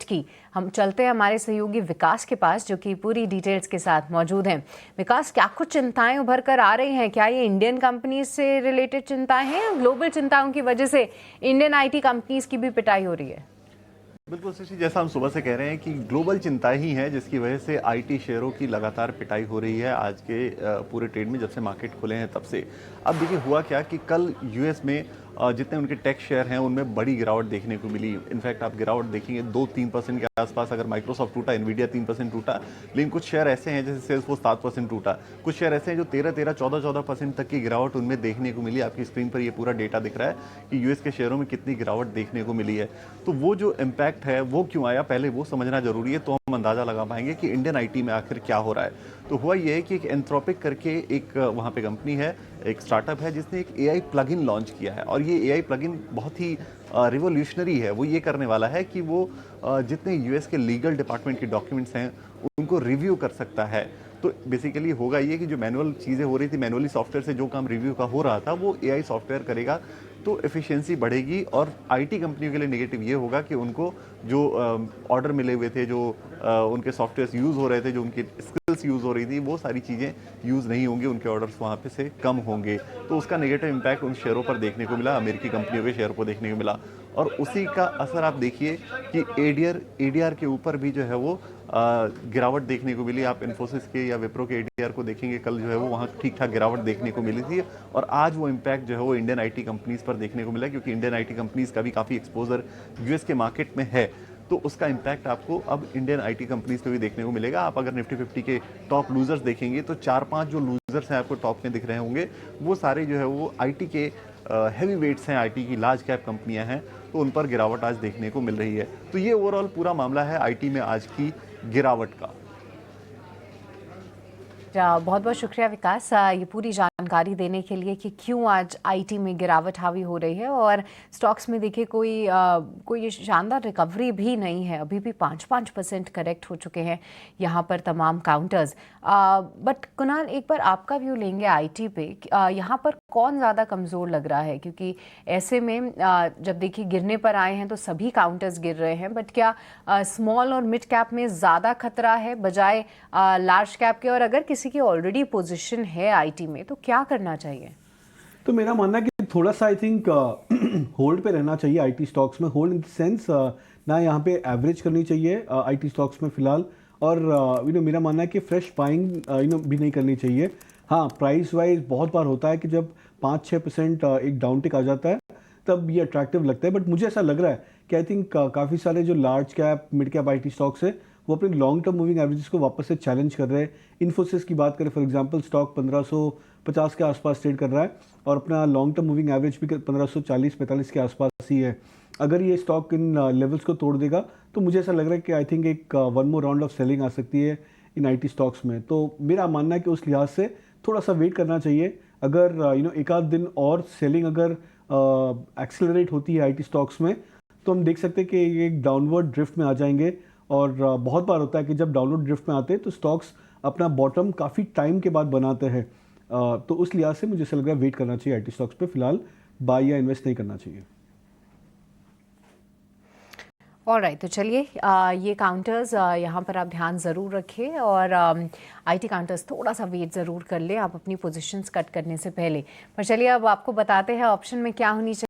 की। हम चलते हैं हमारे सहयोगी विकास के पास, जो कि पूरी डिटेल्स के साथ मौजूद हैं। विकास, क्या कुछ चिंताएं उभर कर आ रही हैं? क्या ये इंडियन कंपनीज से रिलेटेड चिंताएं हैं या ग्लोबल चिंताओं की वजह से इंडियन आईटी कंपनीज की भी पिटाई हो रही है? बिल्कुल सृष्टि, जैसा हम सुबह से कह रहे हैं कि ग्लोबल चिंता ही है जिसकी वजह से आईटी शेयरों की लगातार पिटाई हो रही है आज के पूरे ट्रेड में, जब से मार्केट खुले हैं तब से। अब देखिए हुआ क्या कि कल यूएस में जितने उनके टेक शेयर हैं उनमें बड़ी गिरावट देखने को मिली। इनफैक्ट आप गिरावट देखेंगे 2-3% के आसपास। अगर माइक्रोसॉफ्ट टूटा, एनवीडिया 3% टूटा, लेकिन कुछ शेयर ऐसे हैं जैसे सेल्सफोर्स 7% टूटा। कुछ शेयर ऐसे हैं जो 13-13, 14-14% तक की गिरावट उनमें देखने को मिली। आपकी स्क्रीन पर ये पूरा डेटा दिख रहा है कि यूएस के शेयरों में कितनी गिरावट देखने को मिली है। तो वो जो इम्पैक्ट है वो क्यों आया, पहले वो समझना जरूरी है, तो हम अंदाजा लगा पाएंगे कि इंडियन आईटी में आखिर क्या हो रहा है। तो हुआ ये है कि एक एंथ्रोपिक करके एक वहाँ पे कंपनी है, एक स्टार्टअप है जिसने एक एआई प्लगइन लॉन्च किया है। और ये एआई प्लगइन बहुत ही रिवोल्यूशनरी है। वो ये करने वाला है कि वो जितने यूएस के लीगल डिपार्टमेंट के डॉक्यूमेंट्स हैं उनको रिव्यू कर सकता है। तो बेसिकली होगा ये कि जो मैनुअल चीज़ें हो रही थी, मैनुअली सॉफ्टवेयर से जो काम रिव्यू का हो रहा था वो एआई सॉफ्टवेयर करेगा। तो एफिशिएंसी बढ़ेगी। और आईटी कंपनियों के लिए नेगेटिव ये होगा कि उनको जो ऑर्डर मिले हुए थे, जो उनके सॉफ्टवेयर यूज़ हो रहे थे, जो उनकी स्किल्स यूज़ हो रही थी, वो सारी चीज़ें यूज़ नहीं होंगी, उनके ऑर्डर्स वहाँ पे से कम होंगे। तो उसका नेगेटिव इम्पैक्ट उन शेयरों पर देखने को मिला, अमेरिकी कंपनियों के शेयर को देखने को मिला। और उसी का असर आप देखिए कि एडीआर के ऊपर भी जो है वो गिरावट देखने को मिली। आप इन्फोसिस के या विप्रो के एडीआर को देखेंगे, कल जो है वो वहाँ ठीक ठाक गिरावट देखने को मिली थी। और आज वो इम्पैक्ट जो है वो इंडियन आईटी कंपनीज पर देखने को मिला, क्योंकि इंडियन आईटी कंपनीज का भी काफ़ी एक्सपोजर यूएस के मार्केट में है। तो उसका इम्पैक्ट आपको अब इंडियन आईटी कंपनीज पे भी देखने को मिलेगा। आप अगर निफ्टी 50 के टॉप लूजर्स देखेंगे तो 4-5 जो लूजर्स हैं आपको टॉप में दिख रहे होंगे, वो सारे जो है वो आईटी के हैवी वेट्स हैं, आईटी की लार्ज कैप कंपनियां हैं। तो उन पर गिरावट आज देखने को मिल रही है। तो ये ओवरऑल पूरा मामला है आईटी में आज की गिरावट का। बहुत बहुत शुक्रिया विकास, ये पूरी जानकारी देने के लिए कि क्यों आज आईटी में गिरावट हावी हो रही है। और स्टॉक्स में देखिए कोई शानदार रिकवरी भी नहीं है, अभी भी 5% करेक्ट हो चुके हैं यहाँ पर तमाम काउंटर्स। बट कुणाल, एक बार आपका व्यू लेंगे आईटी पे। यहाँ पर कौन ज़्यादा कमज़ोर लग रहा है? क्योंकि ऐसे में जब देखिए गिरने पर आए हैं तो सभी काउंटर्स गिर रहे हैं, बट क्या स्मॉल और मिड कैप में ज़्यादा खतरा है बजाय लार्ज कैप के? और अगर किसी की ऑलरेडी पोजीशन है आईटी में तो क्या करना चाहिए? तो मेरा मानना है कि थोड़ा सा आई थिंक होल्ड पे रहना चाहिए आईटी स्टॉक्स में। होल्ड इन द सेंस ना यहाँ पे एवरेज करनी चाहिए आईटी स्टॉक्स में फिलहाल। और मेरा मानना है कि फ्रेश बाइंग भी नहीं करनी चाहिए। हाँ, प्राइस वाइज बहुत बार होता है कि जब 5-6% एक डाउन टिक आ जाता है तब ये अट्रैक्टिव लगता है। बट मुझे ऐसा लग रहा है कि आई थिंक काफ़ी सारे जो large cap mid cap IT stocks है वो अपने लॉन्ग टर्म मूविंग एवरेजेस को वापस से चैलेंज कर रहे हैं। इन्फोसिस की बात करें फॉर एग्जांपल, स्टॉक 1550 के आसपास ट्रेड कर रहा है और अपना लॉन्ग टर्म मूविंग एवरेज भी 1540-45 के आसपास ही है। अगर ये स्टॉक इन लेवल्स को तोड़ देगा तो मुझे ऐसा लग रहा है कि आई थिंक एक one more round of selling आ सकती है इन आईटी स्टॉक्स में। तो मेरा मानना है कि उस लिहाज से थोड़ा सा वेट करना चाहिए। अगर एक आध दिन और सेलिंग अगर एक्सेलरेट होती है आईटी स्टॉक्स में तो हम देख सकते हैं कि एक डाउनवर्ड ड्रिफ्ट में आ जाएंगे। और बहुत बार होता है कि जब डाउनवर्ड ड्रिफ्ट में आते हैं तो स्टॉक्स अपना बॉटम काफ़ी टाइम के बाद बनाते हैं। तो उस लिहाज से मुझे ऐसा लग रहा है वेट करना चाहिए आईटी स्टॉक्स पे, फिलहाल बाय या इन्वेस्ट नहीं करना चाहिए। ऑलराइट, तो चलिए ये काउंटर्स यहाँ पर आप ध्यान ज़रूर रखें और आईटी काउंटर्स थोड़ा सा वेट ज़रूर कर लें आप अपनी पोजीशंस कट करने से पहले। पर चलिए अब आपको बताते हैं ऑप्शन में क्या होनी चाहिए।